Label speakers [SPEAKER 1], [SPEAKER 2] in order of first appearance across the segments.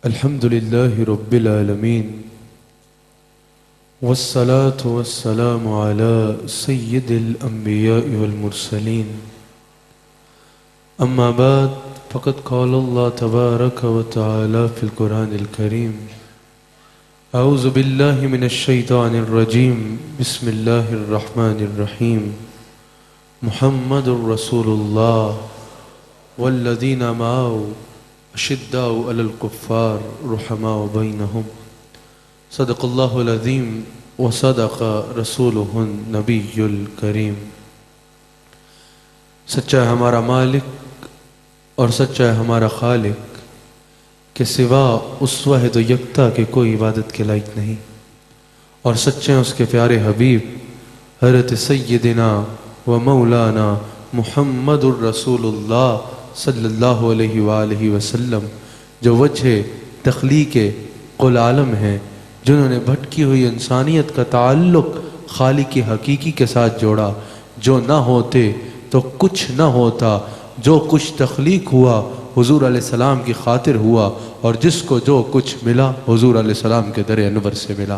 [SPEAKER 1] अल्हम्दुलिल्लाहि रब्बिल आलमीन वस्सलातु वस्सलामु अला सय्यिदिल अंबिया'i वल मुरसलीन अम्मा बाद फ़क़द क़ालल्लाहु तबारक व तआला फ़िल क़ुरानिल करीम अऊज़ु बिल्लाहि मिनश शैतानिर रजीम बिस्मिल्लाहिर रहमानिर रहीम मुहम्मदुर रसूलुल्लाह वल्लज़ीना मअहु अशिद्दाउ अलल कुफ़्फ़ार रुहमाउ बैनहुम सदक़ल्लाहुल अज़ीम व सदक़ रसूलुहुन नबियुल करीम। सच्चा है हमारा मालिक और सच्चा है हमारा खालिक के सिवा उस वाहिद यकता के कोई इबादत के लायक नहीं, और सच्चे हैं उसके प्यारे हबीब हज़रत सय्यदिना व मौलाना मुहम्मदुर रसूलुल्लाह सल्लल्लाहु अलैहि वसल्लम, जो वजह तख्लीक़ कुल आलम हैं, जिन्होंने भटकी हुई इंसानियत का ताल्लुक़ खालिक़ हकीकी के साथ जोड़ा। जो ना होते तो कुछ ना होता, जो कुछ तख्लीक़ हुआ हुज़ूर अलैहिस्सलाम की खातिर हुआ, और जिसको जो कुछ मिला हुज़ूर अलैहिस्सलाम के दर अनवर से मिला।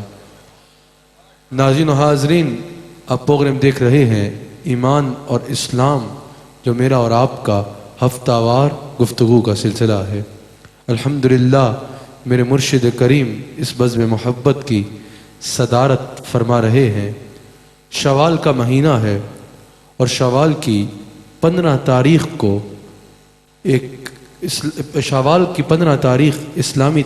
[SPEAKER 1] नाज़रीन व हाज़रीन, आप प्रोग्राम देख रहे हैं ईमान और इस्लाम, जो मेरा और आपका हफ्तावार गुफ्तगू का सिलसिला है। अल्हम्दुलिल्लाह मेरे मुर्शिद करीम इस बज़्म मोहब्बत की सदारत फरमा रहे हैं। शवाल का महीना है और शवाल की 15 तारीख़ को शवाल की 15 तारीख़ इस्लामी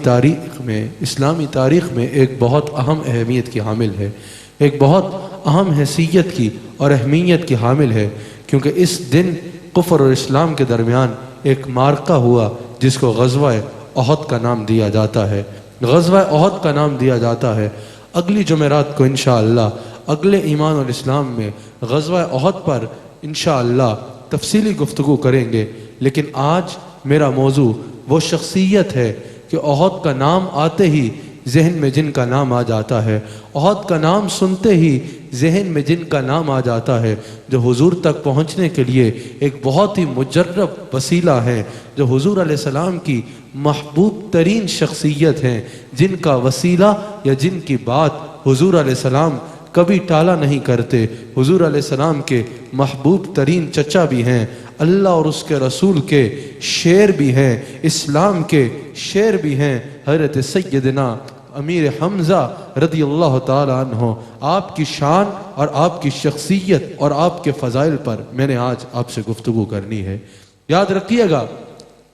[SPEAKER 1] तारीख़ में एक बहुत अहम अहमियत की हामिल है, एक बहुत अहम हैसियत की और अहमियत की हामिल है, क्योंकि इस दिन कुफ़र और इस्लाम के दरमियान एक मार्का हुआ जिसको ग़ज़वा उहद का नाम दिया जाता है। ग़ज़वा उहद का नाम दिया जाता है। अगली जुमेरात को इंशाअल्लाह अगले ईमान और इस्लाम में ग़ज़वा उहद पर इंशाअल्लाह तफसीली गुफ्तगू करेंगे। लेकिन आज मेरा मौजू वो शख्सियत है कि उहद का नाम आते ही जहन में जिनका नाम आ जाता है, उहद का नाम सुनते ही जहन में जिनका नाम आ जाता है, जो हुजूर तक पहुंचने के लिए एक बहुत ही मुजर्रब वसीला है, जो हुजूर अलैहिस्सलाम की महबूब तरीन शख्सियत हैं, जिनका वसीला या जिनकी बात हुजूर अलैहिस्सलाम कभी टाला नहीं करते। हुजूर अलैहिस्सलाम के महबूब तरीन चचा भी हैं, अल्लाह और उसके रसूल के शेर भी हैं, इस्लाम के शेर भी हैं, हज़रत सय्यदना अमीर हमज़ा रज़ियल्लाहु ताला अन्हु। आपकी शान और आपकी शख्सियत और आपके फ़ज़ाइल पर मैंने आज आपसे गुफ्तगू करनी है। याद रखिएगा,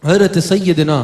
[SPEAKER 1] हज़रत सय्यदना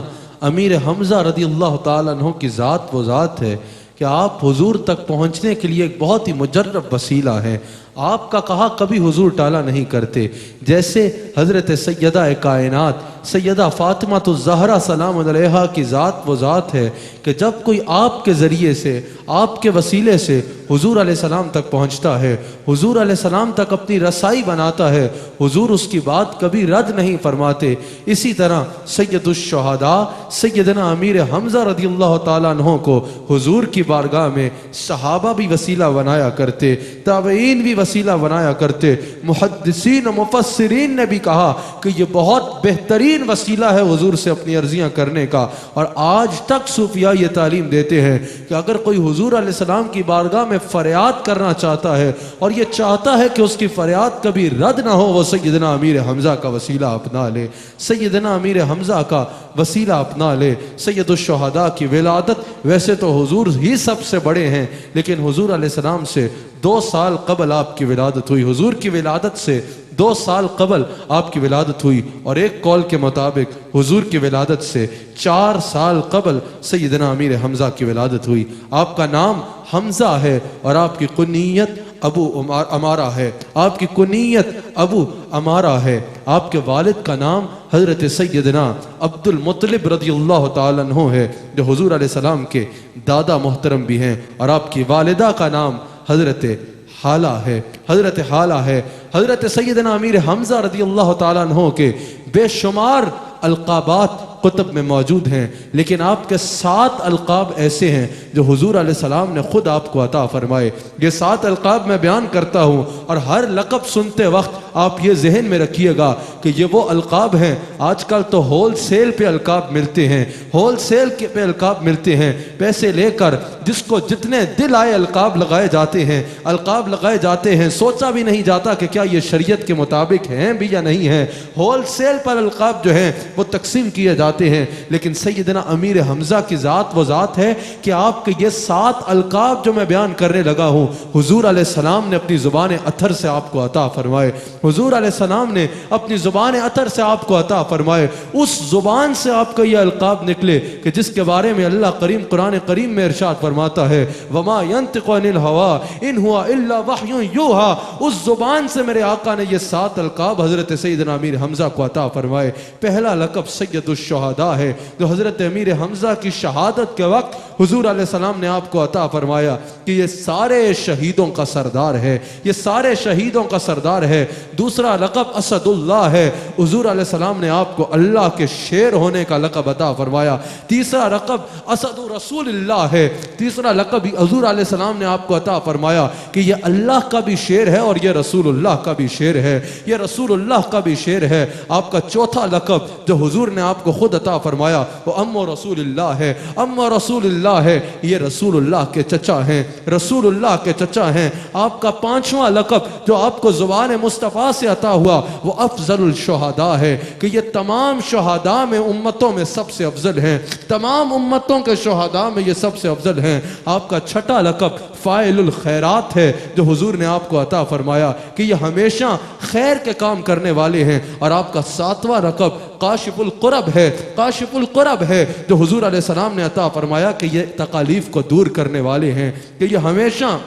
[SPEAKER 1] अमीर हमज़ा रज़ियल्लाहु ताला अन्हु की ज़ात वो ज़ात है कि आप हुजूर तक पहुँचने के लिए एक बहुत ही मुजर्रब वसीला है। आपका कहा कभी हुजूर टाला नहीं करते। जैसे हज़रत सैयदा कायनात सैयदा फ़ातिमा तो ज़हरा सलाम अलैहा की ज़ात वो ज़ात है कि जब कोई आपके ज़रिए से आपके वसीले से हुजूर अलैहिस्सलाम तक पहुँचता है, हुजूर अलैहिस्सलाम तक अपनी रसाई बनाता है, हुजूर उसकी बात कभी रद्द नहीं फरमाते। इसी तरह सैयदुश्शुहदा सैयदना अमीर हमज़ा रज़ियल्लाहु ताला अन्हु को हुजूर की बारगाह में सहाबा भी वसीला बनाया करते, ताबईन भी वसीला बनाया करते। मुहद्दिसीन मुफस्सिरीन ने भी कहा कि ये बहुत बेहतरीन वसीला है हुजूर से अपनी अर्जियां करने का। और आज तक सूफिया ये तालीम देते हैं कि अगर कोई हुजूर अलैहिस्सलाम की बारगाह में फरियाद करना चाहता है और ये चाहता है कि उसकी फरियाद कभी रद्द ना हो, वो सैयदना अमीर हमज़ा का वसीला अपना ले, सैयदना अमीर हमज़ा का वसीला अपना ले। सैयदुश्शुहदा की विलादत वैसे तो हुजूर ही सबसे बड़े हैं, लेकिन हुजूर अलैहिस्सलाम से 2 साल कबल आपकी विलादत हुई। हुजूर की विलादत से 2 साल कबल आपकी विलादत हुई, और एक कौल के मुताबिक हुजूर की विलादत से 4 साल कबल सैयदना अमीर हमज़ा की विलादत हुई। आपका नाम हमज़ा है और आपकी कुनियत अबू अमारा है, आपकी कुनियत अबू अमारा है। आपके वालिद का नाम हज़रत सैयदना अब्दुल मुत्तलिब रज़ियल्लाहु ताला अन्हु है, जो हुजूर अलैहिस्सलाम के दादा मोहतरम भी हैं, और आपकी वालिदा का नाम हज़रत हाला है, हज़रत हाला है। हज़रत सैयदना अमीर हमज़ा रज़ियल्लाहु ताला अन्हु के बेशुमार अलक़ाबात कुतुब में मौजूद हैं, लेकिन आपके 7 अलक़ाब ऐसे हैं जो हुजूर अलैहिस्सलाम ने खुद आपको अता फरमाए। ये 7 अलक़ाब मैं बयान करता हूँ और हर लक़ब सुनते वक्त आप ये जहन में रखिएगा कि ये वो अलकाब हैं। आजकल तो होल सेल पे अलकाब मिलते हैं, होल सेल के पे अलकाब मिलते हैं, पैसे लेकर जिसको जितने दिल आए अलकाब लगाए जाते हैं, अलकाब लगाए जाते हैं। सोचा भी नहीं जाता कि क्या ये शरीयत के मुताबिक हैं भी या नहीं है। होल सेल पर अलकाब जो हैं वो तकसीम किए जाते हैं। लेकिन सैयदना अमीर हमजा की ज़ात वो ज़ात है कि आपके ये 7 अलकाब जो मैं बयान करने लगा हूँ, हुजूर अलैहिस्सलाम ने अपनी ज़ुबान अतर से आपको अता फरमाए। हुजूर अलैहिस्सलाम ने अपनी ज़ुबान अतर से आपको अता फरमाए। उस ज़ुबान से आपका ये अलकाब निकले कि जिसके बारे में अल्लाह करीम कुरान करीम में इरशाद फरमाता है, वमा यंतिकु अनिल हवा इन हुआ इल्ला वह्युन यूहा। उस ज़ुबान से मेरे आका ने ये 7 अलकाब हज़रत सैयदना अमीर हमजा को अता फरमाए। पहला लक़ब सैयदुश शुहदा है, जो हज़रत अमीर हमजा की शहादत के वक्त हुजूर अलैहिस्सलाम ने आपको अता फरमाया कि ये सारे शहीदों का सरदार है, ये सारे शहीदों का सरदार है। दूसरा लक़ब असदुल्लाह है, हुजूर अलैहिस्सलाम ने आपको अल्लाह के शेर होने का लक़ब अता फरमाया। तीसरा लक़ब असदु रसूलिल्लाह है, तीसरा लक़ब हुजूर अलैहिस्सलाम ने आपको अता फरमाया कि ये अल्लाह का भी शेर है और ये रसूलुल्लाह का भी शेर है, ये रसूलुल्लाह का भी शेर है। आपका चौथा लक़ब जो हुजूर ने आपको खुद अता फरमाया वो अम्मो रसूलिल्लाह है, अम्मो रसूलिल्लाह है, ये रसूलुल्लाह के चचा हैं, रसूलुल्लाह के चचा हैं। आपका पांचवा लक़ब जो आपको ज़ुबान मुस्तफ़ा से अता हुआ वो अफजलुल शुहदा है कि ये तमाम शुहदा में उम्मतों में सबसे अफजल हैं, तमाम उम्मतों के शुहदा में ये सबसे अफजल हैं। आपका छठा लक़ब फ़ाइलुल खैरात है, जो हुजूर ने आपको अता फरमाया कि ये हमेशा खैर के काम करने वाले हैं। और आपका सातवां लक़ब काशिफुल कुरब है, काशिफुल कुरब है, जो हुजूर अलैहिस्सलाम ने अता फरमाया कि ये तकालीफ को दूर करने वाले हैं, कि ये हमेशा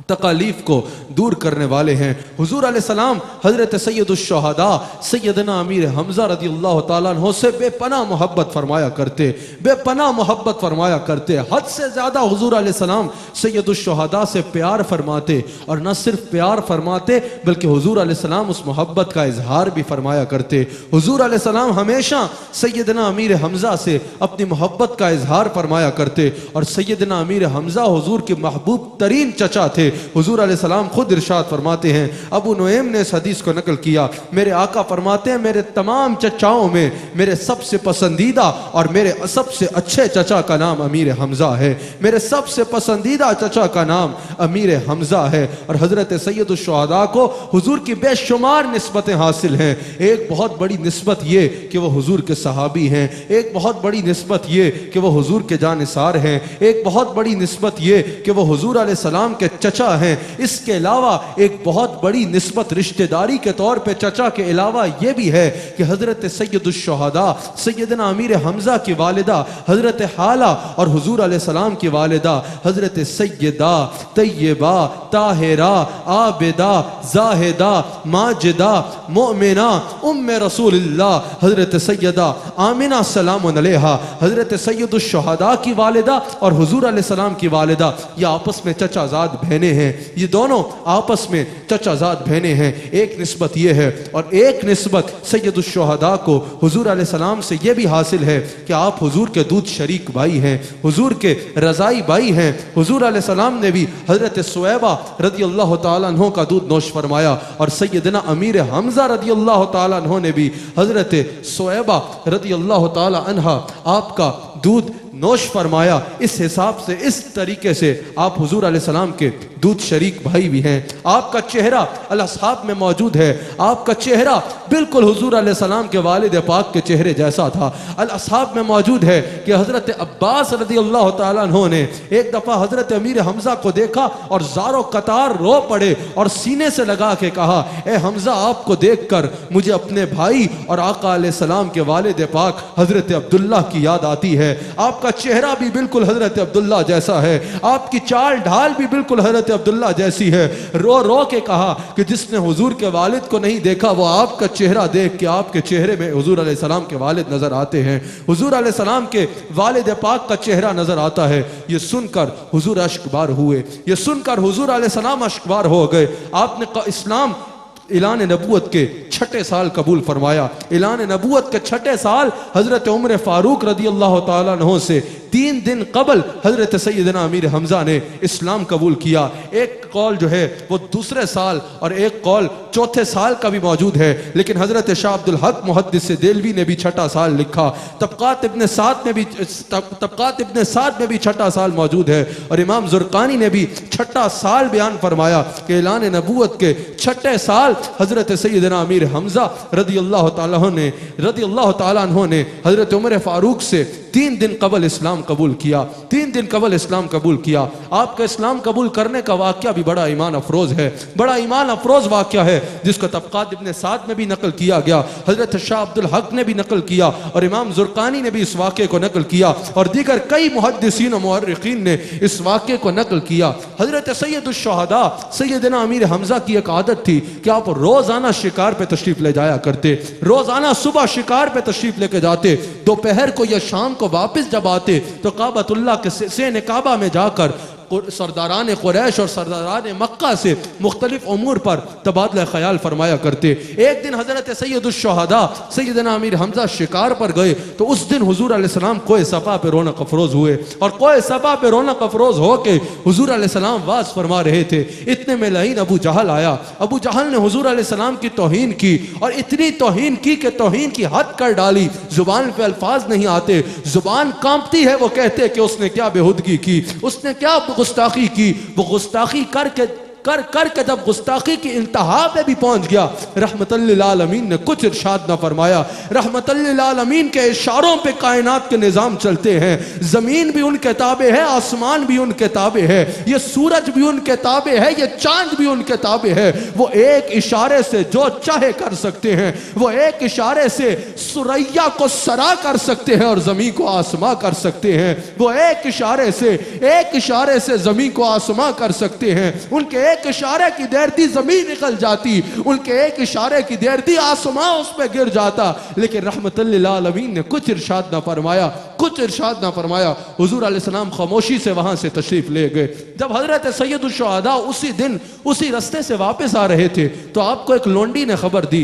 [SPEAKER 1] तकालीफ को दूर करने वाले हैं। हुजूर अलैहिस्सलाम हज़रत सैयदुश शुहदा सैयदना अमीर हमजा रज़ियल्लाहु ताला अन्हु से बेपनाह मोहब्बत फरमाया करते, बेपनाह मोहब्बत फरमाया करते। हद से ज़्यादा हुजूर अलैहिस्सलाम सैयदुश शुहदा से प्यार फरमाते, और न सिर्फ प्यार फरमाते बल्कि हुजूर अलैहिस्सलाम उस मोहब्बत का इजहार भी फरमाया करते। हुजूर अलैहिस्सलाम हमेशा सैयदना अमीर हमजा से अपनी मोहब्बत का इजहार फरमाया करते। और सैयदना अमीर हमजा हुजूर के महबूब तरीन चचा थे। हुजूर अलैहिस्सलाम खुद इरशाद फरमाते हैं, अबू नुएम ने इस हदीस को नकल किया, मेरे आका फरमाते हैं मेरे तमाम चचाओं में मेरे सबसे पसंदीदा और मेरे सबसे अच्छे चचा का नाम अमीर हमजा है, मेरे सबसे पसंदीदा चचा का नाम अमीर हमजा है। और हजरत सैयदुश शुहदा को हुजूर की बेशुमार निस्बतें हासिल हैं। एक बहुत बड़ी निस्बत ये कि वो हुजूर के सहाबी हैं, एक बहुत बड़ी निस्बत ये कि वो हुजूर के जानिसार हैं, एक बहुत बड़ी निस्बत ये कि वो हुजूर अलैहिस्सलाम के चचा हैं। इसके अलावा एक बहुत बड़ी निस्बत रिश्तेदारी के तौर पे चचा के अलावा ये भी है कि हजरत सैयदुश शुहदा सैयदना अमीर हमजा की वालिदा हजरत हाला और हुजूर अलैहिस्सलाम की वालिदा हजरत सैयदा तैयबा ताहिरा आबिदा जाहिदा माजिदा मोमिना उम्मे रसूलिल्लाह हजरत सैयदा आमिना सलामुन अलैहा हजरत सैयदुश शुहदा की वालिदा और हुजूर अलैहिस्सलाम की वालिदा ये आपस में चचाजाद बहनें हैं, ये दोनों आपस में चचाजाद बहनें हैं। एक निस्बत ये है और एक निस्बत सैयदुश शुहदा को हुजूर अलैहिस्सलाम से ये भी हासिल है कि आप हुजूर के दूध शरीक भाई हैं, हुजूर के रज़ाई भाई हैं। हुजूर अलैहिस्सलाम ने भी हजरत सुवैबा रज़ियल्लाहु ताला अन्हो का दूध नोश फरमाया और सैयदना अमीर हमजा रज़ियल्लाहु ताला अन्हो ने भी हजरत सुवैबा रज़ियल्लाहु ताला अन्हा आपका दूध नोश फरमाया। इस हिसाब से इस तरीके से आप हुजूर अलैहिस्सलाम के दूध शरीक भाई भी हैं। आपका चेहरा अल-अस्हाब में मौजूद है, आपका चेहरा बिल्कुल हुजूर अलैहिस्सलाम के वालिद पाक के चेहरे जैसा था। अल-अस्हाब में मौजूद है कि हजरत अब्बास रज़ियल्लाहु ताला अन्हु ने एक दफ़ा हजरत अमीर हमजा को देखा और ज़ारो कतार रो पड़े और सीने से लगा के कहा, ए हमजा आपको देख कर मुझे अपने भाई और आका अलैहिस्सलाम के वालिद पाक हजरत अब्दुल्ला की याद आती है। आपका चेहरा भी बिल्कुल हजरत अब्दुल्ला जैसा है, आपकी चाल ढाल भी बिल्कुल हजरत अब्दुल्ला जैसी है। रो रो के कहा कि जिसने हुजूर के वालिद को नहीं देखा वो आपका चेहरा देख के आपके चेहरे में हुजूर अलैहिस्सलाम के वालिद नजर आते हैं, हुजूर अलैहिस्सलाम के वालिद पाक का चेहरा नजर आता है। ये सुनकर हुजूर अश्कबार हुए, ये सुनकर हुजूर अलैहिस्सलाम अश्कबार हो गए। आपने इस्लाम ऐलान नबूवत के 6 साल कबूल फरमाया। ऐलान नबूवत के 6 साल हजरत उमर फारूक रज़ियल्लाहु ताला अन्हु से 3 दिन कबल हजरत सैयदना अमीर हमजा ने इस्लाम कबूल किया। एक कौल जो है वो दूसरे साल और एक कौल चौथे साल का भी मौजूद है, लेकिन हजरत शाह अब्दुल हक मुहद्दिस देलवी ने भी छठा साल लिखा। तबकात इब्न साद में भी छठा साल मौजूद है, और इमाम ज़ुरक़ानी ने भी छठा साल बयान फरमाया कि ऐलान नबूवत के छठे साल हजरत सैयदना अमीर हमजा रदियल्लाहु ताला अन्हु ने हजरत उमर फारूक से 3 दिन कबल इस्लाम कबूल किया। 3 दिन कबल इस्लाम कबूल किया। आपका इस्लाम कबूल करने का वाक़या भी बड़ा ईमान अफरोज है, बड़ा ईमान अफरोज वाक़या है, जिसको तबकात इब्न साद में भी नकल किया गया, हजरत शाह अब्दुल हक ने भी नकल किया, और इमाम ज़ुरक़ानी ने भी इस वाक़े को नकल किया, और दीगर कई मुहद्दिसीन और मुअर्रिखीन ने इस वाक़े को नकल किया। हजरत सैयदुश्शुहदा सैयदना अमीर हमजा की एक आदत थी कि आप रोज़ाना शिकार पे तशरीफ ले जाया करते। रोज़ाना सुबह शिकार पे तशरीफ लेके जाते, दोपहर को या शाम को वापस जब आते तो काबतुल्लाह के सेने काबा में जाकर सरदारान कुरैश और सरदारान मक्का से मुख्तलिफ उमूर पर तबादला ख्याल फरमाया करते। एक दिन हजरत सैयदुश्शुहदा सैयदना अमीर हमजा शिकार पर गए तो उस दिन हुजूर अलैहिस्सलाम कोए सफा पे रौनक अफरोज हुए, और कोए सफा पे रौनक अफरोज होके हुजूर अलैहिस्सलाम वाज फरमा रहे थे। इतने में लईन अबू जहल आया। अबू जहल ने हुजूर अलैहिस्सलाम की तौहीन की, और इतनी तौहीन की कि तौहीन की हद कर डाली। जुबान पे अल्फाज नहीं आते, जुबान कांपती है। वो कहते कि उसने क्या बेहुदगी की, उसने क्या गुस्ताखी की। वो गुस्ताखी करके जब गुस्ताखी की इंतहा पे भी पहुंच गया, रहमतल लिल आलमीन ने कुछ इरशाद ना फरमाया। रहमतल लिल आलमीन के इशारों पे कायनात के निजाम चलते हैं। जमीन भी उनके ताबे है, आसमान भी उनके ताबे है, ये सूरज भी उनके ताबे है, ये चांद भी उनके ताबे है। वो एक इशारे से जो चाहे कर सकते हैं। वो एक इशारे से सुरैया को सरा कर सकते हैं और जमीन को आसमां कर सकते हैं। वो एक इशारे से जमीन को आसमां कर सकते हैं। उनके एक इशारे की देर थी जमीन निकल जाती, उनके एक इशारे की देर थी आसमां उस पे गिर जाता। लेकिन रहमतुल लिल आलमीन ने कुछ इरशाद ना फरमाया। हुजूर अलैहिस्सलाम खामोशी से वहां से तशरीफ ले गए। जब हजरत सैयदुश्शुहदा उसी दिन उसी रास्ते से वापस आ रहे थे तो आपको एक लोंडी ने खबर दी,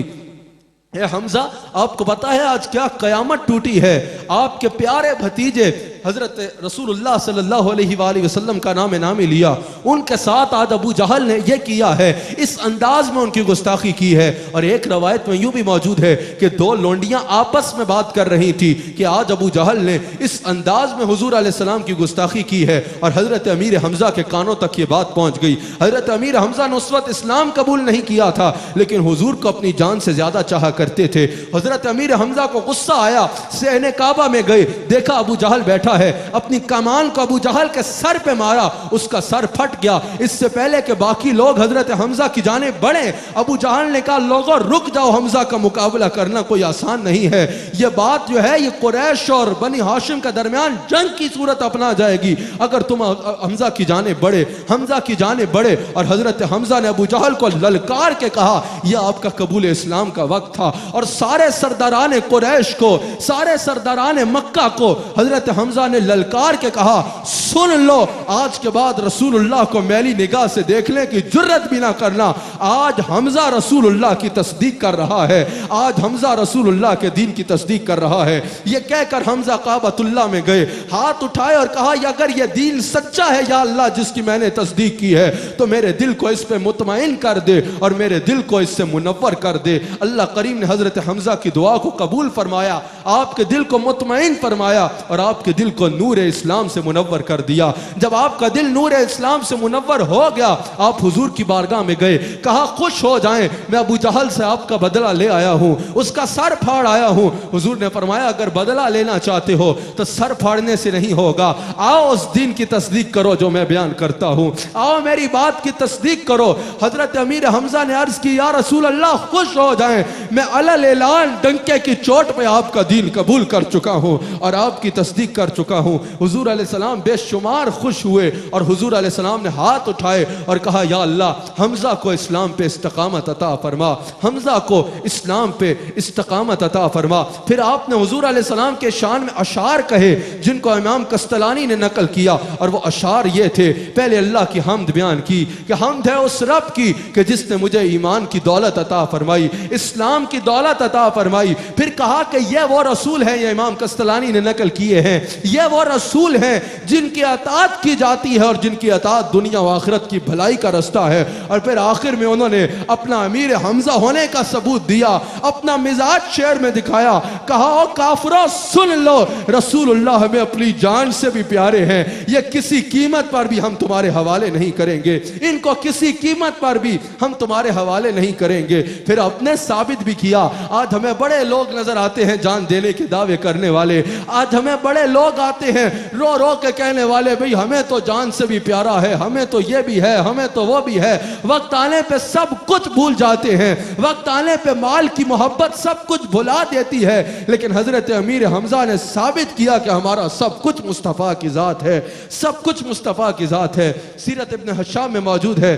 [SPEAKER 1] ए हमजा, आपको पता है आज क्या कयामत टूटी है। आपके प्यारे भतीजे हजरत रसूलुल्लाह सल्लल्लाहु अलैहि वसल्लम का नाम लिया, उनके साथ आज अबू जहल ने यह किया है, इस अंदाज में उनकी गुस्ताखी की है। और एक रवायत में यूं भी मौजूद है कि 2 लोंडियां आपस में बात कर रही थी कि आज अबू जहल ने इस अंदाज में हुजूर अलैहिस्सलाम की गुस्ताखी की है। और हजरत अमीर हमजा के कानों तक ये बात पहुंच गई। हजरत अमीर हमजा ने उस वक्त इस्लाम कबूल नहीं किया था, लेकिन हुजूर को अपनी जान से ज्यादा चाहा करते थे। हजरत अमीर हमजा को गुस्सा आया, सहने काबा में गए, देखा अबू जहल बैठा है, अपनी कमान को अबू जहल के सर पे मारा, उसका सर फट गया। इससे पहले कि बाकी लोग हजरत हमजा की जानिब बढ़े, अबू जहल ने कहा, लोगों रुक जाओ, हमजा का मुकाबला करना कोई आसान नहीं है। यह बात जो है ये कुरैश और बनी हाशिम के दरमियान जंग की सूरत अपना जाएगी अगर तुम हमजा की जानिब बढ़े। और हजरत हमजा ने अबू जहल को ललकार के कहा, यह आपका कबूल इस्लाम का वक्त था। और सारे सरदारान कुरैश को, सारे सरदारान मक्का को हजरत हमजा ने ललकार के कहा, सुन लो, आज के बाद रसूलुल्लाह को मैली निगाह से देखने की जुर्रत भी ना करना। आज हमजा रसूलुल्लाह की तस्दीक कर रहा है, आज हमजा रसूलुल्लाह के दीन की तस्दीक कर रहा है। यह कहकर हमजा काबतुल्लाह में गए, हाथ उठाए और कहा, अगर यह दीन सच्चा है या अल्लाह जिसकी मैंने तस्दीक की है, तो मेरे दिल को इस पे मुतमईन कर दे और मेरे दिल को इससे मुनव्वर कर दे। अल्लाह करीम ने हजरत हमजा की दुआ को कबूल फरमाया, आपके दिल को मुतमईन फरमाया और आपके दिल को नूर इस्लाम से मुनव्वर कर दिया। जब आपका दिल नूर इस्लाम से मुनव्वर हो गया, आप हुजूर की बारगाह में गए, कहा, खुश हो जाएं, मैं अबू जहल से आपका बदला ले आया हूं, उसका सर फाड़ आया हूं। हुजूर ने फरमाया, अगर बदला लेना चाहते हो तो सर फाड़ने से नहीं होगा, आओ उस दिन की तस्दीक करो जो मैं बयान करता हूं, आओ मेरी बात की तस्दीक करो। हजरत अमीर हमजा ने अर्ज की, या रसूल अल्लाह, खुश हो जाएं, मैं अलल ऐलान डंके की चोट पे आपका दीन कबूल कर चुका हूं और आपकी तस्दीक कर चुका हूं। हुजूर अलैहिस्सलाम बेशुमार खुश हुए और हुजूर अलैहिस्सलाम ने हाथ उठाए और कहा, या अल्लाह हमजा को इस्लाम पे इस्तकामत अता फरमा, हमजा को इस्लाम पे इस्तकामत अता फरमा। फिर आपने हुजूर अलैहिस्सलाम के शान में अशार कहे जिनको इमाम कस्तलानी ने नकल किया, और वो अशार ये थे, पहले अल्लाह की हम्द बयान की कि हम्द है उस रब की कि जिसने मुझे ईमान की दौलत अता फरमाई, इस्लाम की दौलत अता फरमाई। फिर कहा कि यह वो रसूल है, ये इमाम कस्तलानी ने नकल किए हैं, यह वो रसूल हैं जिनकी अताअत की जाती है और जिनकी अताअत दुनिया व आखिरत की भलाई का रास्ता है। और फिर आखिर में उन्होंने अपना अमीर हमजा होने का सबूत दिया, अपना मिजाज शेर में दिखाया, कहा ओ काफिरों सुन लो, रसूलुल्लाह हमें अपनी जान से भी प्यारे हैं, ये किसी कीमत पर भी हम तुम्हारे हवाले नहीं करेंगे, इनको किसी कीमत पर भी हम तुम्हारे हवाले नहीं करेंगे। फिर अपने साबित भी किया। आज हमें बड़े लोग नजर आते हैं जान देने के दावे करने वाले, आज हमें बड़े लोग आते हैं रो रो के कहने वाले, भाई हमें तो जान से भी प्यारा है, हमें तो ये भी है, हमें तो वो भी है। वक्त आने पे सब कुछ भूल जाते हैं, वक्त आने पे माल की मोहब्बत सब कुछ भुला देती है। लेकिन हजरत अमीर हमजा ने साबित किया कि हमारा सब कुछ मुस्तफ़ा की जात है, सब कुछ मुस्तफ़ा की जात है। सीरत इब्न हशाम में मौजूद है,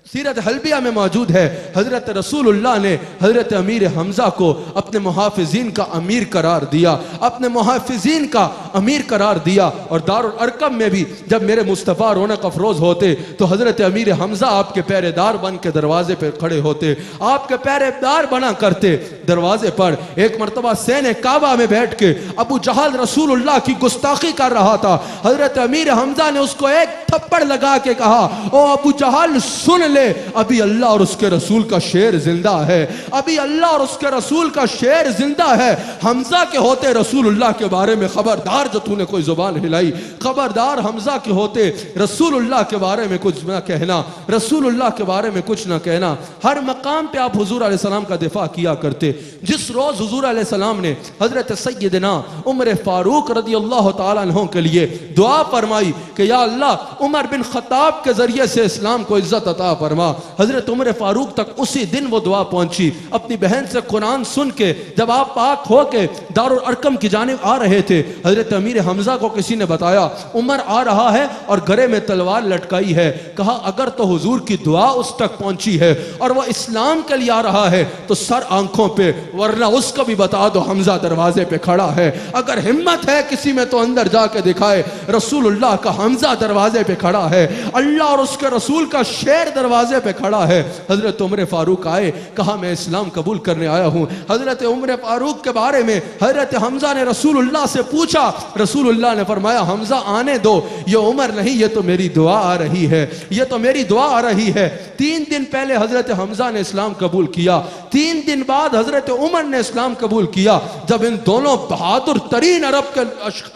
[SPEAKER 1] सीरत हल्बिया में मौजूद है, हजरत रसूलुल्लाह ने हजरत अमीर हमजा को अपने मुहाफिजीन का अमीर करार दिया, अपने मुहाफिजीन का अमीर करार दिया। और दारुल अरकम में भी जब मेरे मुस्तफ़ा रौनक अफरोज होते तो हजरत अमीर हमजा आपके पहरेदार बन के दरवाजे पर खड़े होते, आपके पहरेदार बना करते दरवाजे पर। एक मरतबा सैन काबा में बैठ के अबू जहल रसूलुल्लाह की गुस्ताखी कर रहा था, हजरत अमीर हमजा ने उसको एक थप्पड़ लगा के कहा, ओ अबू जहल सुन ले, अभी अल्लाह और उसके रसूल का शेर जिंदा है, अभी अल्लाह और उसके रसूल का शेर जिंदा है। हमजा के होते रसूलुल्लाह के बारे में खबरदार, जो तूने कोई जुबान हिलाई, खबरदार हमजा के होते रसूलुल्लाह के बारे में कुछ ना कहना, रसूलुल्लाह के बारे में कुछ ना कहना। हर मकाम पे आप हुजूर अलैहिस्सलाम का दिफा किया करते। जिस रोज हुजूर अलैहिस्सलाम ने हजरत सैयदना उमर फारूक रदियल्लाहु ताला अन्हु के लिए दुआ फरमाई कि या अल्लाह उमर बिन खत्ताब के जरिए से इस्लाम को इज्जत अता फरमा, हजरत उमर फारूक तक उसी दिन वो दुआ पहुंची। अपनी बहन से कुरान सुन के जब आप पाक हो के दारुल अरकम की जानिब आ रहे थे, हजरत अमीर हमजा को किसी ने बताया उमर आ रहा है और गले में तलवार लटकाई है। कहा अगर तो हुजूर की दुआ उस तक पहुंची है और वह इस्लाम के लिए आ रहा है तो सर आंखों पे, वरना उसको भी बता दो हमजा दरवाजे पे खड़ा है। अगर हिम्मत है किसी में तो अंदर जाके दिखाए, रसूलुल्लाह का हमजा दरवाजे पे खड़ा है, अल्लाह और उसके रसूल का शेर दरवाजे पे खड़ा है। हजरत उमर फारूक आए, कहा मैं इस्लाम कबूल करने आया हूं। हजरत उमर फारूक के बारे में हजरत हमजा ने रसूलुल्लाह से पूछा, रसूलुल्लाह ने फरमाया हमजा आने दो, ये उमर नहीं, ये तो मेरी दुआ आ रही है, ये तो मेरी दुआ आ रही है। 3 दिन पहले हजरत हमजा ने इस्लाम कबूल किया, 3 दिन बाद हजरत उमर ने इस्लाम कबूल किया। जब इन दोनों बहादुर तरीन अरब के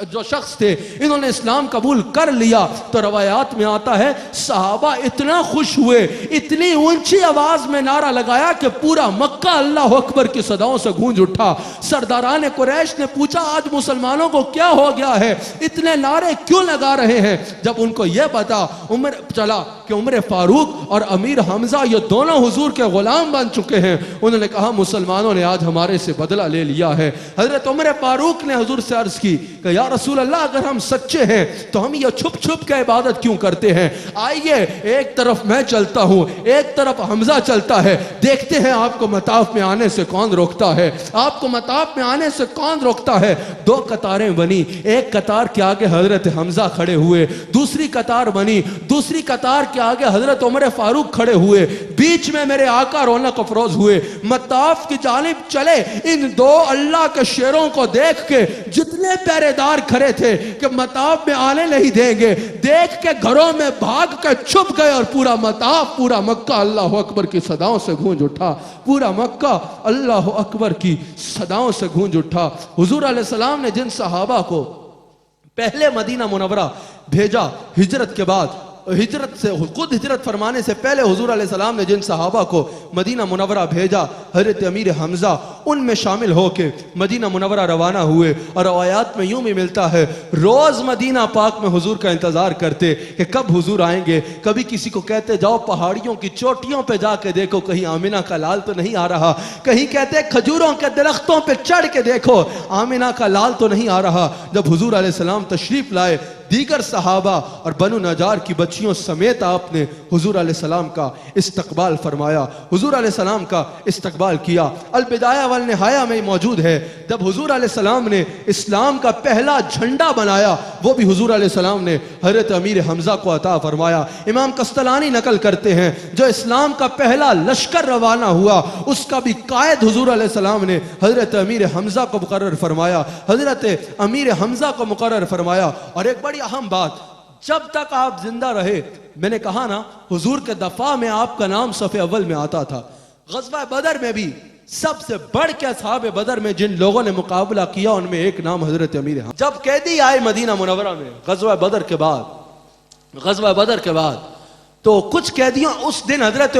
[SPEAKER 1] जो शख्स थे इन्होंने इस्लाम कबूल कर लिया तो रवायात में आता है सहाबा इतना खुश हुए, इतनी ऊंची आवाज में नारा लगाया कि पूरा मक्का अल्लाह अकबर की सदाओं से गूंज उठा। सरदारान कुरैश ने पूछा आज मुसलमानों को क्या हो गया है, इतने नारे क्यों लगा रहे हैं। जब उनको यह पता उमर चला कि उमर फारूक और अमीर हमजा ये दोनों हुजूर के गुलाम बन चुके हैं, उन्होंने कहा मुसलमानों ने आज हमारे से बदला ले लिया है। हजरत उमर फारूक ने हुजूर से अर्ज की कि या रसूल अल्लाह अगर हम सच्चे हैं तो हम ये छुप छुप के इबादत क्यों करते हैं, आइए एक तरफ मैं चलता हूं, एक तरफ हमजा चलता है, देखते हैं आपको मताफ में आने से कौन रोकता है, आपको मताफ में आने से कौन रोकता है। 2 कतारें बनी, एक कतार के आगे हजरत हमजा खड़े हुए, दूसरी कतार बनी, दूसरी कतार के आगे हजरत उमर फारूक खड़े हुए, बीच में मेरे आका रौनक अफरोज हुए, मताफ की जानिब चले। इन 2 अल्लाह के शेरों को देख के जितने पहरेदार खड़े थे कि मताफ में आने नहीं देंगे, देख के घरों में भाग के छुप गए और पूरा मताफ, पूरा मक्का अल्लाह अकबर की सदाओं से गूंज उठा, पूरा मक्का अल्लाह अकबर की सदाओं से गूंज उठा। हुजूर अलैहिस्सलाम ने जिन सहाबा को पहले मदीना मुनव्वरा भेजा हिजरत के बाद, हिजरत से खुद हिजरत फरमाने से पहले हुजूर अलैहिस्सलाम ने जिन सहाबा को मदीना मुनव्वरा भेजा। हज़रत अमीर हमज़ा उनमें शामिल होके मदीना मुनव्वरा रवाना हुए। और रवायात में यूं भी मिलता है, रोज़ मदीना पाक में हुजूर का इंतज़ार करते कि कब हुजूर आएंगे। कभी किसी को कहते जाओ पहाड़ियों की चोटियों पे जाके देखो कहीं आमिना का लाल तो नहीं आ रहा, कहीं कहते खजूरों के दरख्तों पे चढ़ के देखो आमिना का लाल तो नहीं आ रहा। जब हुजूर अलैहिस्सलाम तशरीफ लाए, दीगर सहाबा और बनु नजार की बच्चियों समेत आपने हुजूर अलैहिस्सलाम का इस्तकबाल फरमाया, हुजूर अलैहिस्सलाम का इस्तकबाल किया। अल-बिदाया वल निहाया में मौजूद है, जब हुजूर अलैहिस्सलाम ने इस्लाम का पहला झंडा बनाया वो भी हुजूर अलैहिस्सलाम ने हज़रत अमीर हमज़ा को अता फरमाया। इमाम कस्तलानी नकल करते हैं, जो इस्लाम का पहला लश्कर रवाना हुआ उसका भी कायद हुजूर अलैहिस्सलाम ने हज़रत अमीर हमज़ा को मुकर्रर फरमाया, हज़रत अमीर हमज़ा को मुकर्रर फरमाया। और एक बड़ी अहम बात, जब तक आप जिंदा रहे, मैंने कहा ना हुजूर के दफा में आपका नाम सफ़े अव्वल में आता था। ग़ज़वा बदर में भी सबसे बढ़ के असहाबे बदर में जिन लोगों ने मुकाबला किया उनमें एक नाम हज़रत अमीर हमज़ा। जब कैदी आए मदीना मुनव्वरा में ग़ज़वा बदर के बाद तो कुछ कैदियों उस दिन हज़रत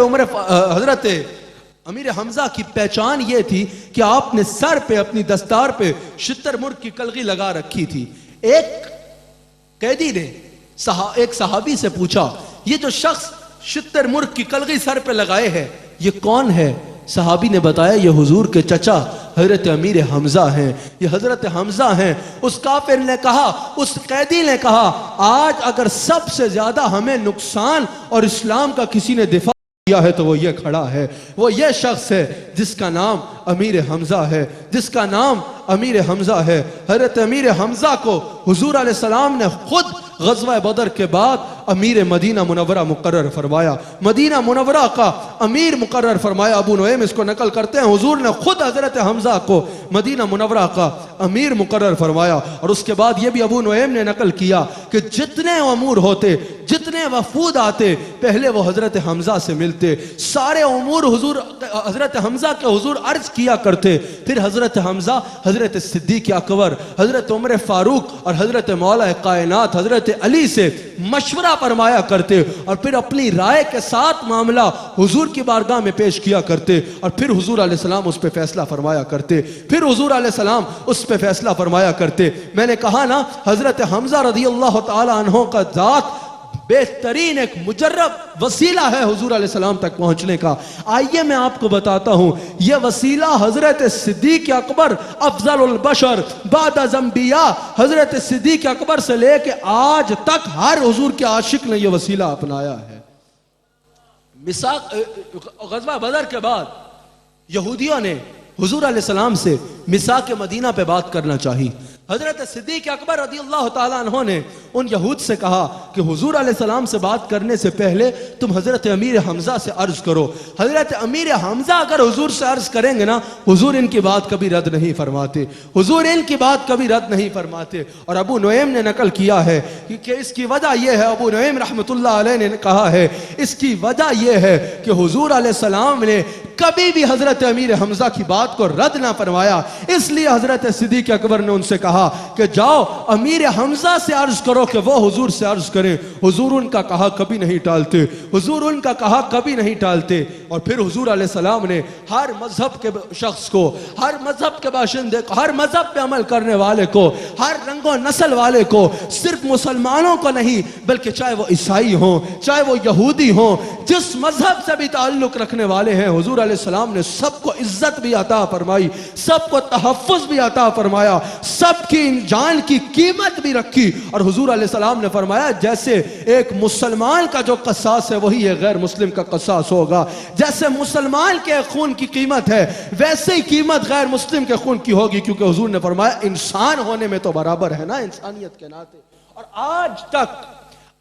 [SPEAKER 1] अमीर हमज़ा की पहचान ये थी कि आपने सर पे अपनी दस्तार पे शितर मुर्ग की कलगी लगा रखी थी। एक कैदी ने एक सहाबी से पूछा, ये जो शख्स शितर मुर्ग की कलगी सर पे लगाए है ये कौन है? सहाबी ने बताया ये हुजूर के चचा हज़रत अमीर हमज़ा हैं, ये हज़रत हमज़ा हैं। उस काफिर ने कहा, उस कैदी ने कहा, आज अगर सबसे ज्यादा हमें नुकसान और इस्लाम का किसी ने दिफा किया है तो वो ये खड़ा है, वो ये शख्स है जिसका नाम अमीर हमज़ा है, जिसका नाम अमीर हमज़ा है। हज़रत अमीर हमज़ा को हुजूर अलैहिस्सलाम ने खुद ग़ज़वा बदर के बाद अमीर मदीना मुनव्वरा मुकर्रर फरमाया, मदीना मुनव्वरा का अमीर मुकर्रर फरमाया। अबू नुएम इसको नकल करते हैं, हुजूर ने खुद हज़रत हमज़ा को मदीना मुनव्वरा का अमीर मुकर्रर फरमाया। और उसके बाद ये भी अबू नुएम ने नकल किया कि जितने अमूर होते, जितने वफूद आते, पहले वो हज़रत हमज़ा से मिलते, सारे उमूर हुजूर हज़रत हमज़ा के हुजूर अर्ज किया करते। फिर हज़रत हमज़ा हज़रत सिद्दीक़ अकबर, हज़रत उमर फारूक और हज़रत मौला कायनात हज़रत अली से मशवरा फरमाया करते और फिर अपनी राय के साथ मामला हुजूर की बारगाह में पेश किया करते। और फिर हुजूर अलैहिस्सलाम उस पे फैसला फरमाया करते, फिर हुजूर अलैहिस्सलाम उस पे फैसला फरमाया करते। मैंने कहा ना हज़रत हमज़ा रज़ियल्लाहु ताला अन्हु का ज़ात बेहतरीन एक मुजर्रब वसीला है हुजूर अलैहिस्सलाम तक पहुंचने का। आइए मैं आपको बताता हूं, यह वसीला हजरत सिद्दीक़ अकबर अफजलुल बशर बाद अज़म्बिया, हजरत सिद्दीक़ अकबर से लेके आज तक हर हुजूर के आशिक ने यह वसीला अपनाया है। ग़ज़वा बदर के बाद यहूदियों ने हुजूर अलैहिस्सलाम से मिसाक मदीना पे बात करना चाहिए। हजरत सिद्दीक़ अकबर रज़ियल्लाहु ताला अन्हु ने उन यहूद से कहा कि हुजूर अलैहिस्सलाम से बात करने से पहले तुम हजरत अमीर हमज़ा से अर्ज करो। हजरत अमीर हमज़ा अगर हुजूर से अर्ज करेंगे ना, हुजूर इनकी बात कभी रद्द नहीं फरमाते, हुजूर इनकी बात कभी रद्द नहीं फरमाते। और अबू नुएम ने नकल किया है कि इसकी वजह यह है, अबू नुएम रहमतुल्लाह अलैह ने कहा है, इसकी वजह यह है कि हुजूर अलैहिस्सलाम ने कभी भी हजरत अमीर हमज़ा की बात को रद्द ना फरमाया। इसलिए हजरत सिद्दीक़ अकबर ने उनसे कहा कि जाओ अमीर हमज़ा से अर्ज करो कि वो हुजूर से अर्ज करें। हुजूर उनका कहा कभी नहीं टालते, हुजूर उनका कहा कभी नहीं टालते। और फिर हुजूर अलैहिस्सलाम ने हर मजहब के शख्स को, हर मजहब के बाशिंदे को, हर मजहब पे अमल करने वाले को, हर रंगो नस्ल वाले को, सिर्फ मुसलमानों को नहीं बल्कि चाहे वो ईसाई हो, चाहे वो यहूदी हो, जिस मजहब से भी ताल्लुक रखने वाले हैं, हुजूर अलैहिस्सलाम ने सबको इज्जत भी अता फरमाई, सबको तहफ़्फ़ुज़ भी अता फरमाया, सबकी जान की कीमत भी रखी। और हुजूर अलैहिस्सलाम ने फरमाया जैसे एक मुसलमान का जो कसास है वही एक गैर मुस्लिम का कसास होगा, जैसे मुसलमान के खून की कीमत है वैसे ही कीमत गैर मुस्लिम के खून की होगी, क्योंकि हुजूर ने फरमाया इंसान होने में तो बराबर है ना, इंसानियत के नाते। और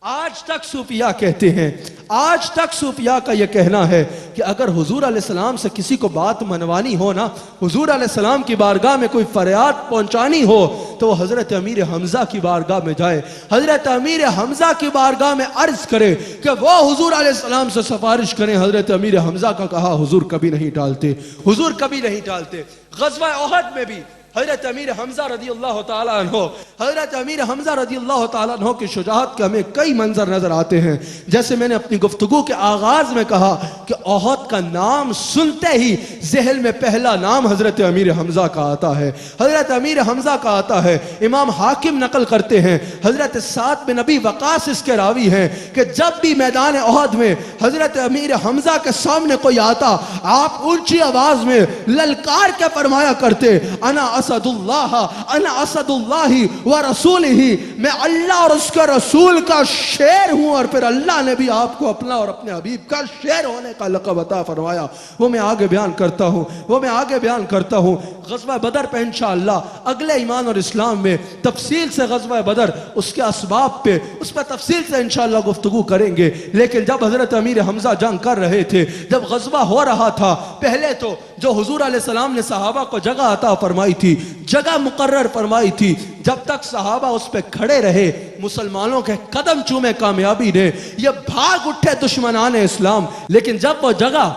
[SPEAKER 1] आज तक सूफिया कहते हैं, आज तक सूफिया का यह कहना है कि अगर हुजूर अलैहिस्सलाम से किसी को बात मनवानी हो ना, हुजूर अलैहिस्सलाम की बारगाह में कोई फरियाद पहुंचानी हो तो वो हजरत अमीर हमज़ा की बारगाह में जाए, हजरत अमीर हमज़ा की बारगाह में अर्ज करे कि वो हुजूर अलैहिस्सलाम से सिफारिश करें। हजरत अमीर हमज़ा का कहा हुजूर कभी नहीं टालते, हुजूर कभी नहीं टालते। ग़ज़वा उहद में भी हज़रत अमीर हमज़ा रज़ियल्लाहु ताला अन्हु, हज़रत अमीर हमज़ा रज़ियल्लाहु ताला अन्हु की शुजाअत के हमें कई मंजर नजर आते हैं। जैसे मैंने अपनी गुफ्तगू के आगाज में कहा कि
[SPEAKER 2] ओहद का नाम सुनते ही ज़हन में पहला नाम हजरत अमीर हमजा का आता है, हजरत अमीर हमजा का आता है। इमाम हाकिम नकल करते हैं, हजरत साद बिन नबी वकास इसके रावी हैं कि जब भी मैदान ओहद में हजरत अमीर हमजा के सामने कोई आता, आप ऊंची आवाज में ललकार के फरमाया करते, अना असदुल्लाह अना असदुल्लाही व रसूलिही, मैं अल्लाह और उसके रसूल का शेर हूं। और फिर अल्लाह ने भी आपको अपना और अपने हबीब का शेर होने का लक़ब अता फरमाया। वो मैं आगे बयान करता हूं, वो मैं आगे बयान करता हूं। ग़ज़वा बदर पे इंशाअल्लाह अगले ईमान और इस्लाम में तफसील से ग़ज़वा बदर, उसके असबाब पे, उस पर तफसील से इंशाअल्लाह गुफ्तगू करेंगे। लेकिन जब हजरत अमीर हमजा जंग कर रहे थे, जब ग़ज़वा हो रहा था, पहले तो जो हुजूर अलैहिस्सलाम ने सहाबा को जगह अता फरमाई थी, जगह मुकर्रर फरमाई थी, जब तक सहाबा उस पे खड़े रहे, मुसलमानों के कदम चूमे कामयाबी ने, ये भाग उठे दुश्मनान इस्लाम। लेकिन जब वो जगह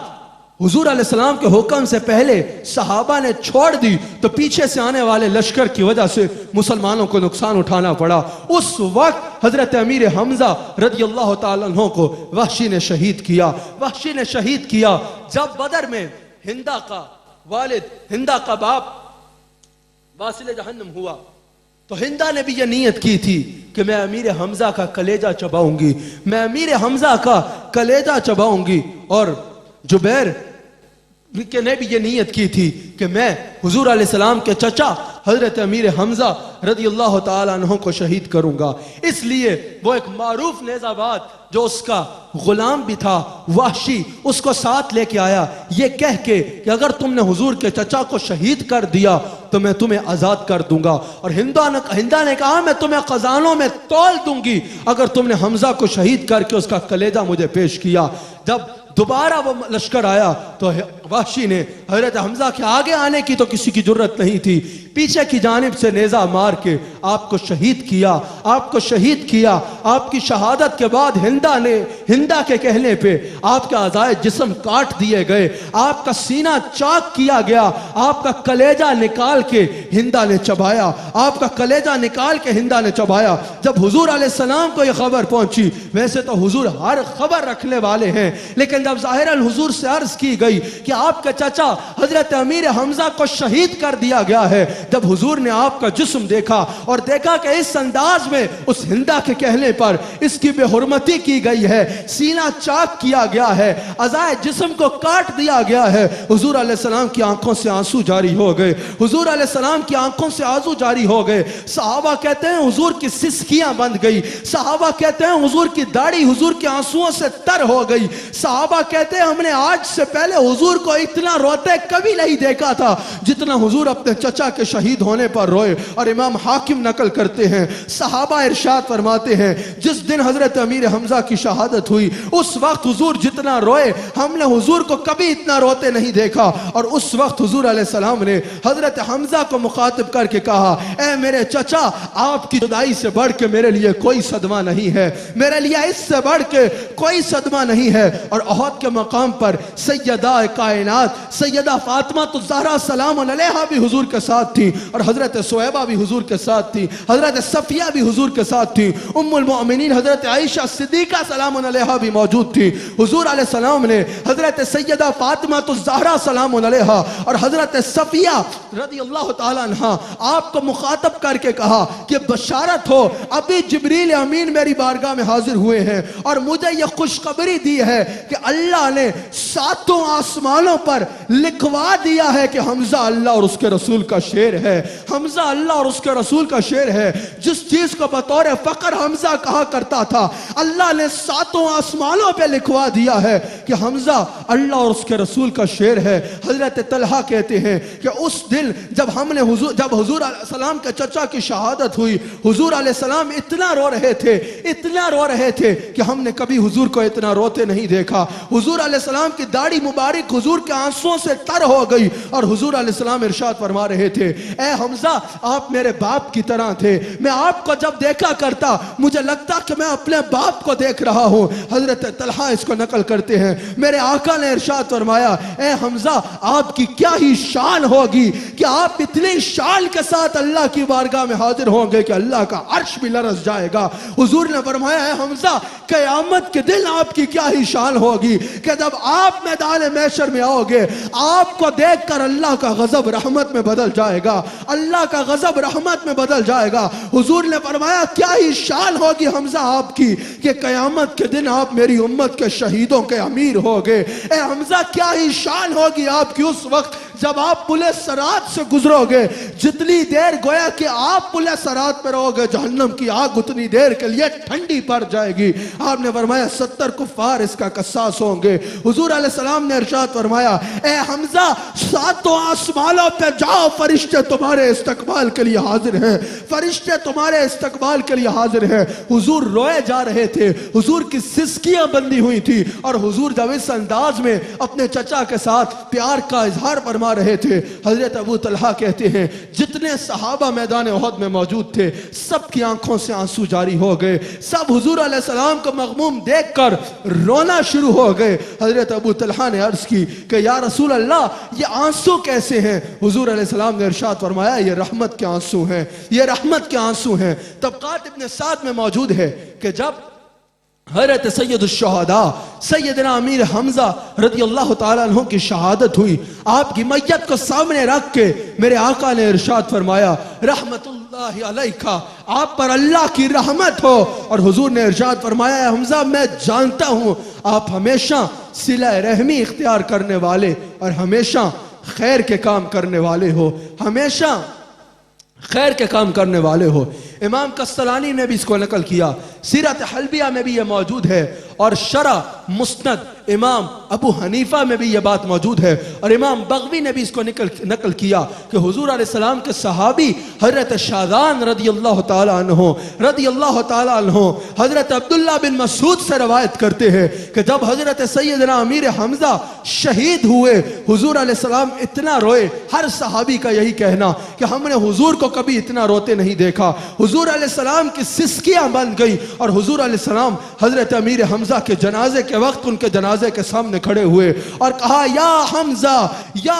[SPEAKER 2] हुजूर अलैहिस्सलाम के हुक्म से पहले सहाबा ने छोड़ दी, तो पीछे से आने वाले लश्कर की वजह से मुसलमानों को नुकसान उठाना पड़ा। उस वक्त हजरत अमीर हमजा रदियल्लाहु ताला अन्हु को वहशी ने शहीद किया, वहशी ने शहीद किया। जब बदर में हिंदा का वालिद, हिंदा का बाप वासिल जहन्नम हुआ, तो हिंदा ने भी यह नीयत की थी कि मैं अमीर हमजा का कलेजा चबाऊंगी, मैं अमीर हमजा का कलेजा चबाऊंगी। और जुबैर ने भी ये नीयत की थी कि मैं हुजूर अलैहिस्सलाम के चचा हजरत अमीर हमजा रदियल्लाहु ताला अन्हु को शहीद करूंगा। इसलिए वो एक मारूफ नेज़ाबाद जो उसका गुलाम भी था वहशी, उसको साथ लेके आया, ये कह के कि अगर तुमने हुजूर के चचा को शहीद कर दिया तो मैं तुम्हें आजाद कर दूंगा। और हिंदा ने कहा मैं तुम्हें खजानों में तोल दूंगी अगर तुमने हमजा को शहीद करके उसका कलेजा मुझे पेश किया। जब दोबारा वो लश्कर आया तो वहशी ने हजरत हमजा के आगे आने की तो किसी की जरूरत नहीं थी, पीछे की जानिब से नेजा मार के आपको शहीद किया, आपको शहीद किया। आपकी शहादत के बाद हिंदा के कहने पे आपके आज़ाए जिस्म काट दिए गए, आपका सीना चाक किया गया, आपका कलेजा निकाल के हिंदा ने चबाया, आपका कलेजा निकाल के हिंदा ने चबाया। जब हुजूर अलैहिस्सलाम को यह खबर पहुंची, वैसे तो हुजूर हर खबर रखने वाले हैं, लेकिन जब ज़ाहिरन हुजूर से अर्ज की गई कि आपके चाचा हजरत अमीर हमजा को शहीद कर दिया गया है, जब हुजूर ने आपका जिस्म देखा और देखा कि इस अंदाज में उस हिंदा के कहने पर इसकी बेहुरमती की गई है, सीना चाक किया गया है, अज़ाए जिस्म को काट दिया गया है, हुजूर अलैहिस्सलाम की आंखों से आंसू जारी हो गए, हुजूर अलैहिस्सलाम की आंखों से आंसू जारी हो गए। सहाबा कहते हैं हुजूर की सिसकियां बंद गई, सहाबा कहते हैं हुजूर की दाढ़ी हुजूर के आंसुओं से तर हो गई। सहाबा कहते हैं हमने आज से पहले हुजूर को इतना रोते कभी नहीं देखा था जितना हुजूर अपने चचा के शहीद होने पर रोए। और इमाम हाकिम नकल करते हैं, सहाबा इरशाद फरमाते हैं जिस दिन हजरत अमीर हमजा की शहादत हुई उस वक्त हुजूर जितना रोए हमने हुजूर को कभी इतना रोते नहीं देखा। और उस वक्त हुजूर अलैहिस्सलाम ने हजरत हमजा को मुखातिब करके कहा, ए मेरे चचा, आपकी जुदाई से बढ़ के मेरे लिए कोई सदमा नहीं है, मेरे लिए इससे बढ़ के कोई सदमा नहीं है। और ओहद के मकाम पर सैयदा कायनात सैयदा फातिमा तो ज़हरा सलाम अलैहा भी हुजूर के साथ थी, और हजरत सुहैबा भी हुजूर के साथ थी, हजरत सफिया भी हुजूर के साथ थी, उम्मुल मोमिनीन हजरत आयशा सिद्दीका सलाम अलैहा भी मौजूद थी। हुजूर अलैहिस्सलाम ने हजरत सैयदा फातिमा तो ज़हरा सलाम अलैहा और हजरत सफिया रदियल्लाहु ताला अन्हा आपको मुखातब करके कहा कि बशारत हो, अभी जिब्रील अमीन मेरी बारगाह में हाजिर हुए हैं और मुझे यह खुशखबरी दी है कि अल्लाह ने सातों आसमानों पर लिखवा दिया है कि हमजा अल्लाह और उसके रसूल का शेर है, हमजा अल्लाह और उसके रसूल का शेर है। जिस चीज को बतौर फकर हमजा कहा करता था, अल्लाह ने सातों आसमानों पे लिखवा दिया है कि हमजा अल्लाह और उसके रसूल का शेर है। हजरत तलहा कहते हैं कि उस दिन जब हुजूर अलैहिस्सलाम के चचा की शहादत हुई, हुजूर अलैहिस्सलाम इतना रो रहे थे, इतना रो रहे थे कि हमने कभी हुजूर को इतना रोते नहीं देखा। हुजूर अलैहिस्सलाम की दाढ़ी मुबारक हुजूर हुजूर के आंसुओं से तर हो गई और हुजूर अलैहिस्सलाम इरशाद फरमा रहे थे, ए हमजा आप मेरे बाप की तरह थे, मैं आपको जब देखा करता मुझे लगता कि मैं अपने बाप को देख रहा हूं। हजरत तलहा इसको नकल करते हैं, मेरे आका ने इरशाद फरमाया, ए हमजा आपकी क्या ही शान होगी कि आप इतनी शान के साथ अल्लाह की बारगाह में हाजिर होंगे कि अल्लाह का अर्श भी लरस जाएगा। हुजूर ने फरमाया, है हमजा क़यामत के दिन आपकी क्या ही शान होगी कि जब आप मैदान महशर में आओगे आपको देखकर अल्लाह का गजब रहमत में बदल जाएगा, अल्लाह का गजब रहमत में बदल जाएगा। हुजूर ने फरमाया, क्या ही शान होगी हमजा आपकी कि क़यामत के दिन आप मेरी उम्मत के शहीदों के अमीर होगे। ए हमजा क्या ही शान होगी आपकी उस वक्त जब आप पुले सरात से गुजरोगे, जितनी देर गोया कि आप पुले सरात पे रहोगे जहन्नम की आग उतनी देर के लिए ठंडी पड़ जाएगी। आपने फरमाया 70 कुफ्फार इसका कसास होंगे। हुजूर अलैहिस्सलाम ने इरशाद फरमाया, ए हमजा सातों आसमानों पे जाओ, फरिश्ते तुम्हारे इस्तकबाल के लिए हाजिर हैं, फरिश्ते तुम्हारे इस्तकबाल के लिए हाजिर हैं। हुजूर रोए जा रहे थे, हुजूर की सिसकियां बंदी हुई थी और हुजूर जब इस अंदाज में अपने चचा के साथ प्यार का इजहार फरमा रहे थे, हजरत अबू तलहा कहते हैं जितने सहाबा मैदान उहद में मौजूद थे सबकी आंखों से आंसू जारी हो गए, सब हुजूर अलैहिस्सलाम को मगमूम देखकर रोना शुरू हो गए। हजरत अबू तलहा ने अर्ज की कि या रसूल अल्लाह ये आंसू कैसे हैं? हुजूर अलैहिस्सलाम ने इरशाद फरमाया, ये रहमत के आंसू हैं, ये रहमत के आंसू हैं। तबकात इब्न साद में मौजूद है कि जब हज़रत सैयदुश शुहदा सैयदना अमीर हमजा रज़ी अल्लाह तआला अन्हु की शहादत हुई, आपकी मैयत को सामने रख के मेरे आका ने इरशाद फरमाया, रहमतुल्लाहि अलैका, आप पर अल्लाह की रहमत हो। और हुजूर ने इरशाद फरमाया, हमजा मैं जानता हूं आप हमेशा सिला रहमी इख्तियार करने वाले और हमेशा खैर के काम करने वाले हो, हमेशा खैर के काम करने वाले हो। इमाम कस्तलानी ने भी इसको नकल किया, सीरत हल्बिया में भी यह मौजूद है और शरा मुस्नद इमाम अबू हनीफा में भी यह बात मौजूद है और इमाम बगवी ने भी इसको नकल किया कि हुजूर अलैहिस्सलाम के सहाबी हजरत शादान रदियल्लाहु ताला अन्हु हजरत अब्दुल्ला बिन मसूद से रवायत करते हैं कि जब हजरत सैयदना अमीर हमजा शहीद हुए हुजूर अलैहिस्सलाम इतना रोए। हर सहाबी का यही कहना कि हमने हुजूर को कभी इतना रोते नहीं देखा। हुजूर अलैहिस्सलाम की सिसकियां बन गई और हुजूर अलैहिस्सलाम हजरत अमीर हमजा के जनाजे के वक्त उनके जनाजे के सामने खड़े हुए और कहा, या हमजा या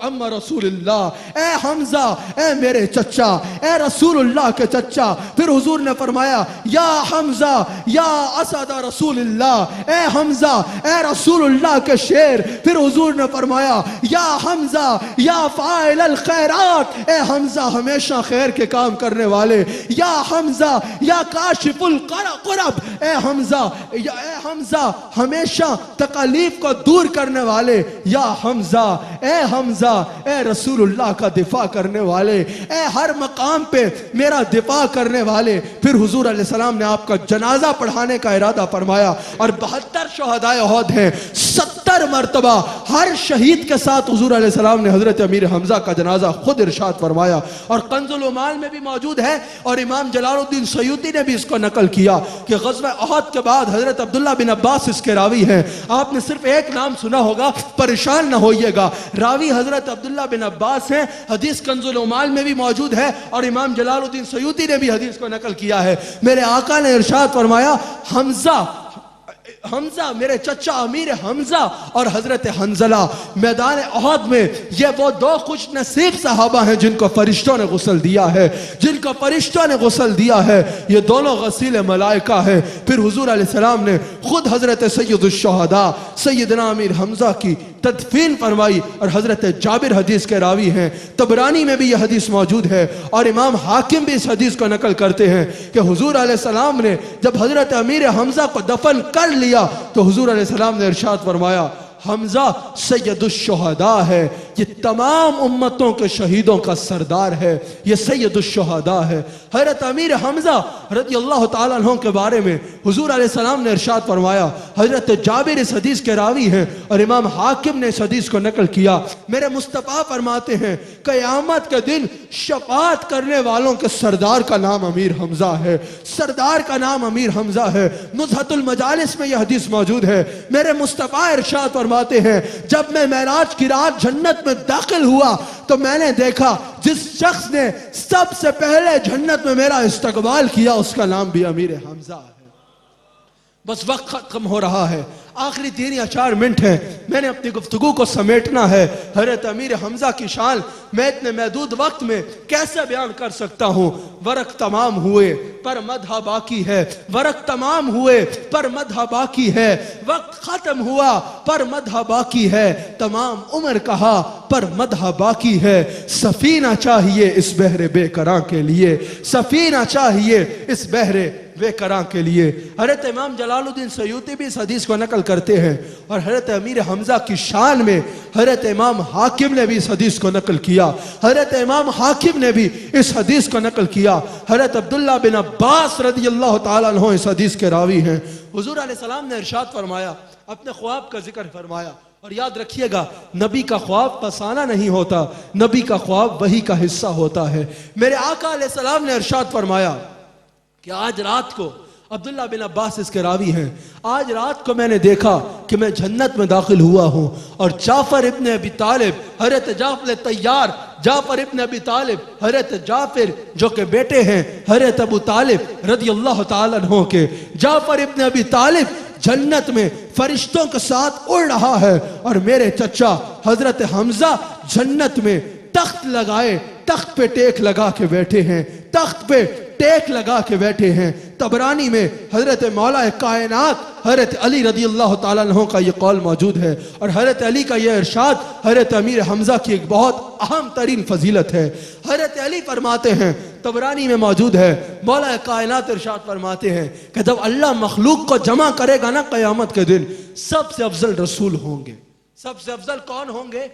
[SPEAKER 2] अम्मा रसूलुल्लाह, ए हमजा, ए मेरे चचा, ए रसूलुल्लाह के चचा। फिर हुजूर ने फरमाया, या हमजा या असद रसूलुल्लाह, ए हमजा, ए रसूलुल्लाह के शेर। फिर हुजूर ने फरमाया, या हमजा या फाइल अल खैरात, ए हमजा हमेशा खैर के काम करने वाले, या हमजा या काशिफुल कुरब, ए हमजा हमेशा तकलीफ को दूर करने वाले, या हमजा ए रसूलुल्लाह का दिफा करने वाले, ए हर मकाम पे मेरा दिफा करने वाले। फिर हुजूर अलैहिस्सलाम ने आपका जनाजा पढ़ाने का इरादा फरमाया और 72 शुहदाए उहद हैं, 70 मरतबा हर शहीद के साथ हुजूर अलैहिस्सलाम ने हजरत अमीर हमजा का जनाजा खुद इरशाद फरमाया और कंजुल उमाल में भी मौजूद है और इमाम जलालुद्दीन सयूती ने भी इसको नकल किया कि ग़ज़वा उहद के बाद हजरत अब्दुल्ला बिन अब्बास इसके रावी हैं। आपने सिर्फ एक नाम सुना होगा, परेशान ना होइएगा, रावी हजरत अब्दुल्ला बिन अब्बास हैं। हदीस कंजुल उमाल में भी मौजूद है और इमाम जलालुद्दीन सयूती ने भी हदीस को नकल किया है। मेरे आका ने इरशाद फरमाया, हमजा मेरे चचा अमीर हमजा और हजरत हंजला मैदान उहद में ये वो दो खुश नसीब सहाबा हैं जिनको फरिश्तों ने गुस्ल दिया है, जिनको फरिश्तों ने गुस्ल दिया है। ये दोनों गसील मलाइका है। फिर हुजूर अलैहिस्सलाम ने खुद हजरत सैयदुश शुहदा सैयदना अमीर हमजा की तदफीन फरमाई और हजरत जाबिर हदीस के रावी हैं। तबरानी में भी यह हदीस मौजूद है और इमाम हाकिम भी इस हदीस को नकल करते हैं कि हुजूर अलैहिस्सलाम ने जब हजरत अमीर हमजा को दफन कर लिया तो हुजूर अलैहिस्सलाम ने इरशाद फरमाया, हमजा सैयदुश शुहदा है, ये तमाम उम्मतों के शहीदों का सरदार है, ये सैयदुश शुहदा है। हजरत अमीर हमजा रज़ी अल्लाह ताला अन्हु के बारे में हुजूर अलैहिस्सलाम ने इरशाद फरमाया, हजरत जाबिर इस हदीस के रावी हैं और इमाम हाकिम ने इस हदीस को नकल किया। मेरे मुस्तफ़ा फरमाते हैं क़यामत के दिन शफाअत करने वालों के सरदार का नाम अमीर हमजा है, सरदार का नाम अमीर हमजा है। नुज़हतुल मजालिस में यह हदीस मौजूद है। मेरे मुस्तफ़ा इरशाद फरमाते हैं, जब मैं मेराज की रात जन्नत में दाखिल हुआ तो मैंने देखा जिस शख्स ने सबसे पहले जन्नत में मेरा इस्तकबाल किया उसका नाम भी अमीर हमजा है। बस वक्त खत्म हो रहा है, आखिरी 3 या 4 मिनट है, मैंने अपनी गुफ्तगू को समेटना है। हज़रत अमीर हमजा की शान मैं इतने महदूद वक्त में कैसे बयान कर सकता हूँ। वरक तमाम हुए पर मदह बाकी है, वरक तमाम हुए पर मदह बाकी है, वक्त खत्म हुआ पर मदह बाकी है, तमाम उम्र कहा पर मदह बाकी है। सफीना चाहिए इस बहरे बेकरां के लिए, सफीना चाहिए इस बहरे बेकरां के लिए। हज़रत इमाम जलालुद्दीन सयूती भी इस हदीस को नकल करते हैं और हज़रत अमीर हमजा की शान में हज़रत इमाम हाकिम ने भी इस हदीस को नकल किया, हज़रत इमाम हाकिम ने भी इस हदीस को नकल किया। हज़रत अब्दुल्ला बिन अब्बास रज़ियल्लाहु ताला अन्हु इस हदीस के रावी हैं। हुजूर अलैहिस्सलाम ने इरशाद फरमाया, अपने ख्वाब का जिक्र फरमाया, और याद रखिएगा नबी का ख्वाब फसाना नहीं होता, नबी का ख्वाब वही का हिस्सा होता है। मेरे आका अलैहिस्सलाम ने इरशाद फरमाया कि आज रात को, अब्दुल्ला बिन अब्बास इसके रावी हैं, आज रात को मैंने देखा कि मैं जन्नत में दाखिल हुआ हूं और जाफर इब्न अबी तालिब, हज़रत जाफर तैयार, जाफर इब्न अबी तालिब, हज़रत जाफर जो के बेटे हैं हज़रत अबू तालिब रज़ियल्लाहु ताला अन्हु के, जाफर इब्न अबी तालिब जन्नत में फरिश्तों के साथ उड़ रहा है और मेरे चचा हज़रत हमजा जन्नत में तख्त लगाए, तख्त पे टेक लगा के बैठे हैं, तख्त पे टेक लगा के बैठे हैं। तबरानी में हजरत मौला कायनात हजरत अली रज़ियल्लाहु ताला अन्हु का ये कौल मौजूद है और हजरत अली का ये इरशाद हजरत अमीर हमजा की एक बहुत अहम तरीन फजीलत है। हजरत अली फरमाते हैं, तबरानी में मौजूद है, मौला कायनात इरशाद फरमाते हैं कि जब अल्लाह मखलूक को जमा करेगा ना क़यामत के दिन, सबसे अफजल रसूल होंगे। सबसे अफजल कौन होंगे?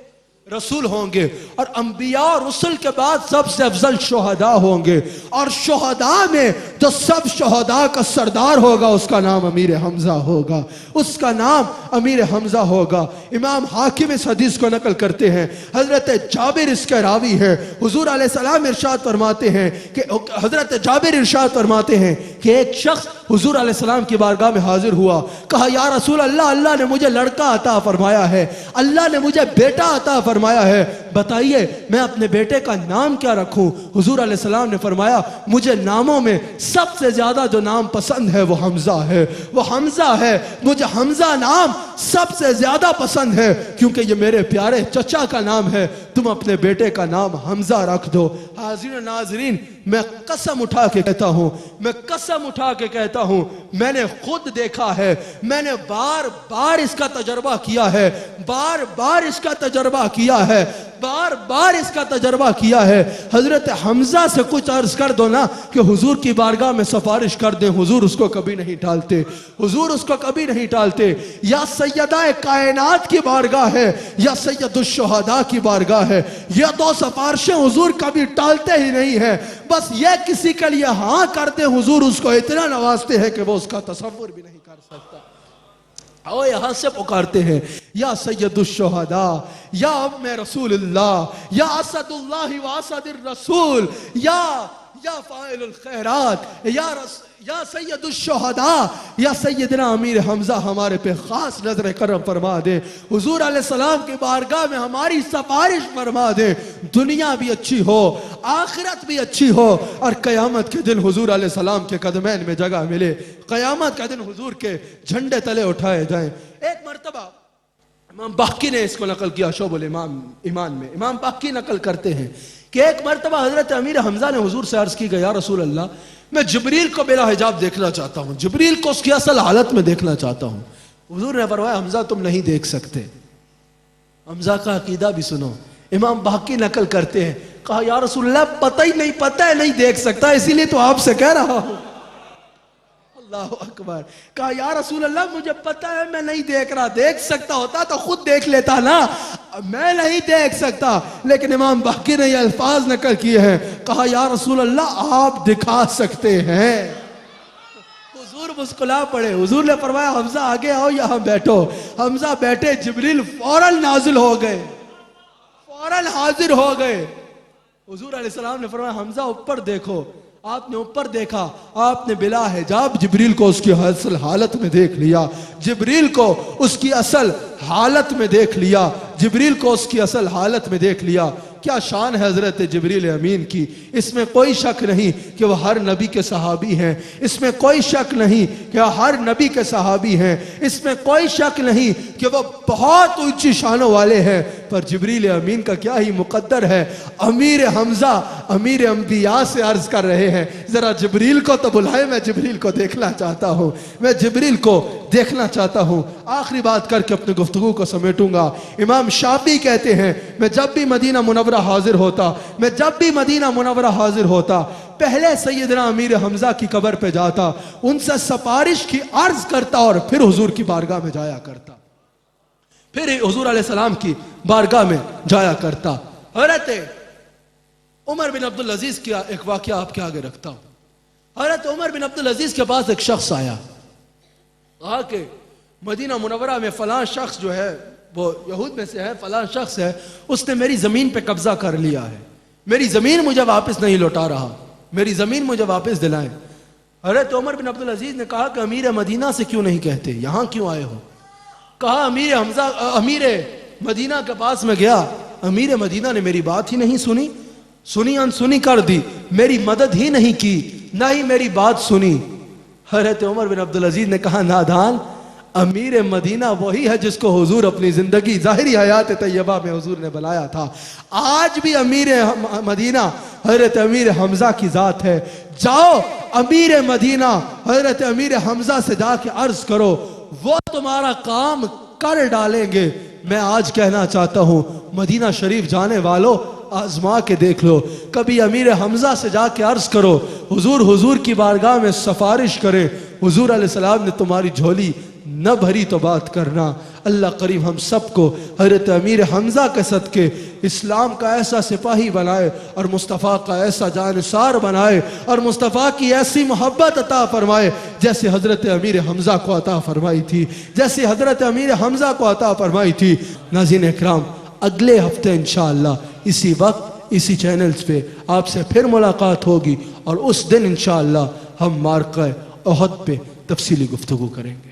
[SPEAKER 2] रसूल होंगे। और अंबिया और रसूल के बाद सबसे अफजल शुहदा होंगे और शुहदा में जो सब शुहदा का सरदार होगा उसका नाम अमीर हमजा होगा, उसका नाम अमीर हमजा होगा। इमाम हाकिम इस हदीस को नकल करते हैं, हजरत जाबिर इसके रावी हैं। हुजूर अलैहिस्सलाम इरशाद फरमाते हैं कि हजरत जाबिर इरशाद फरमाते हैं कि एक शख्स हुजूर अलैहिस्सलाम की बारगाह में हाजिर हुआ, कहा या रसूल अल्लाह, अल्लाह ने मुझे लड़का अता फरमाया है, अल्लाह ने मुझे बेटा अता फरमाया है, बताइए मैं अपने बेटे का नाम क्या रखूं? हुजूर अलैहिस्सलाम ने फरमाया, मुझे नामों में सबसे ज्यादा जो नाम पसंद है वो हमजा है, वो हमजा है, मुझे हमजा नाम सबसे ज्यादा पसंद है क्योंकि ये मेरे प्यारे चचा का नाम है, तुम अपने बेटे का नाम हमजा रख दो। हाज़िर नाज़रीन, मैं कसम उठा के कहता हूं, मैं कसम उठा के कहता हूं, मैंने खुद देखा है, मैंने बार बार इसका तजर्बा किया है, बार बार इसका तजर्बा किया है, बार बार इसका तजर्बा किया है। हजरत हमजा से कुछ अर्ज कर दो ना कि हुजूर की बारगाह में सिफारिश कर दें, हुजूर उसको कभी नहीं टालते, हुजूर उसको कभी नहीं टालते। या सैयदा कायनात की बारगाह है या सैयदुश शुहदा की बारगाह है, यह दो सिफारिशें हुजूर कभी टालते ही नहीं है। बस ये किसी के लिए हाँ करते, हुजूर उसको इतना नवाजते हैं कि वो उसका तसव्वुर भी नहीं कर सकता। और यहां से पुकारते हैं या सैयदुश शुहदा, या अम्मे रसूलुल्लाह, या असदुल्लाह व असदिर रसूल, या फाइलुल खैरात, या सैयदुश शुहदा, या सैयदना अमीर हमजा हमारे पे खास नजर करम फरमा दे। हुजूर अलैहिस्सलाम की बारगाह में हमारी सिफारिश फरमा दे, दुनिया भी अच्छी हो, आखिरत भी अच्छी हो और कयामत के दिन हुजूर अलैहिस्सलाम के कदमैन में जगह मिले, कयामत के दिन हुजूर के झंडे तले उठाए जाएं। एक मर्तबा इमाम बाकी ने इसको नकल किया शोबुल ईमान में, इमाम बाकी नकल करते हैं कि एक मर्तबा हजरत अमीर हमजा ने हुजूर से अर्ज की गया, या रसूल अल्लाह, मैं जिब्रील को बिला हिजाब देखना चाहता हूं, जिब्रील को उसकी असल हालत में देखना चाहता हूं। हुजूर ने फरमाया, हमजा तुम नहीं देख सकते। हमजा का अकीदा भी सुनो, इमाम बाकी नकल करते हैं, कहा या रसूल अल्लाह, पता ही नहीं, पता है नहीं देख सकता, इसीलिए तो आपसे कह रहा हूं। अल्लाह अकबर। कहा या रसूल अल्लाह मुझे पता है मैं नहीं देख रहा, देख सकता होता तो खुद देख लेता ना, मैं नहीं देख सकता। लेकिन इमाम बाकी ने ये अल्फाज नकल किए हैं, कहा या रसूल अल्लाह आप दिखा सकते हैं। हुजूर मुस्कुरा पड़े, हुजूर ने फरमाया हमजा आगे आओ यहां बैठो। हमजा बैठे, जिब्रील फौरन नाजिल हो गए, फौरन हाजिर हो गए। हुजूर अलैहिस्सलाम ने फरमाया हमजा ऊपर देखो। आपने ऊपर देखा, आपने बिला हिजाब जिब्रील को उसकी असल हालत में देख लिया, जिब्रील को उसकी असल हालत में देख लिया, जिब्रील को उसकी असल हालत में देख लिया। क्या शान है हजरत जिब्रील अमीन की, इसमें कोई शक नहीं कि वह हर नबी के सहाबी हैं, इसमें कोई शक नहीं कि वह हर नबी के सहाबी हैं, इसमें कोई शक नहीं कि वह बहुत ऊंची शानों वाले हैं। पर जिब्रील अमीन का क्या ही मुकद्दर है। अमीर हमजा अमीर अंबिया से अर्ज कर रहे हैं जरा जिब्रील को तो बुलाए, मैं जिब्रील को देखना चाहता हूं, मैं जिब्रील को देखना चाहता हूं। आखिरी बात करके अपनी गुफ्तगू को समेटूंगा। इमाम शाफी कहते हैं मैं जब भी मदीना मुनव्वरा हाजिर होता, मैं जब भी मदीना मुनव्वरा हाजिर होता, पहले सैयदना अमीर हमजा की कब्र पे जाता, उनसे सिफारिश की अर्ज करता और फिर हुजूर की बारगाह में जाया करता, फिर हुजूर अलैहिस्सलाम की बारगाह में जाया करता। हज़रत उमर बिन अब्दुल अजीज का एक वाक़या आपके आगे रखता हूं। हज़रत उमर बिन अब्दुल अजीज के पास एक शख्स आया, कहा कि मदीना मुनव्वरा में फलां शख्स जो है वो यहूद में से है, फलां शख्स है, उसने मेरी जमीन पे कब्जा कर लिया है, मेरी जमीन मुझे वापस नहीं लौटा रहा, मेरी जमीन मुझे वापस दिलाएं। हज़रत उमर बिन अब्दुल अजीज ने कहा कि अमीर मदीना से क्यों नहीं कहते, यहां क्यों आए हो? कहा अमीर मदीना के पास में गया, अमीर मदीना ने मेरी बात ही नहीं सुनी, सुनी अनसुनी कर दी, मेरी मदद ही नहीं की, ना ही मेरी बात सुनी। हज़रत उमर बिन अब्दुल अजीज ने कहा नादान, अमीर मदीना वही है जिसको हुजूर अपनी जिंदगी ज़ाहिरी हयात तैयबा में हुजूर ने बनाया था। आज भी अमीर मदीना हज़रत अमीर हमजा की ज़ात है। जाओ अमीर मदीना हज़रत अमीर हमजा से जाके अर्ज करो, वो तुम्हारा काम कर डालेंगे। मैं आज कहना चाहता हूं मदीना शरीफ जाने वालों आजमा के देख लो, कभी अमीर हमजा से जाके अर्ज करो, हुजूर की बारगाह में सिफारिश करे, हुजूर अलैहिस्सलाम ने तुम्हारी झोली न भरी तो बात करना। अल्लाह करीम हम सबको हज़रत अमीर हमजा के सदके इस्लाम का ऐसा सिपाही बनाए और मुस्तफ़ा का ऐसा जानसार बनाए और मुस्तफ़ा की ऐसी मोहब्बत अता फरमाए जैसे हज़रत अमीर हमजा को अता फरमाई थी, जैसे हज़रत अमीर हमजा को अता फरमाई थी। नाज़रीन इकराम, अगले हफ्ते इंशाअल्लाह इसी वक्त इसी चैनल्स पे आपसे फिर मुलाकात होगी और उस दिन इंशाअल्लाह हम मार्का उहद पे तफसीली गुफ्तगू करेंगे।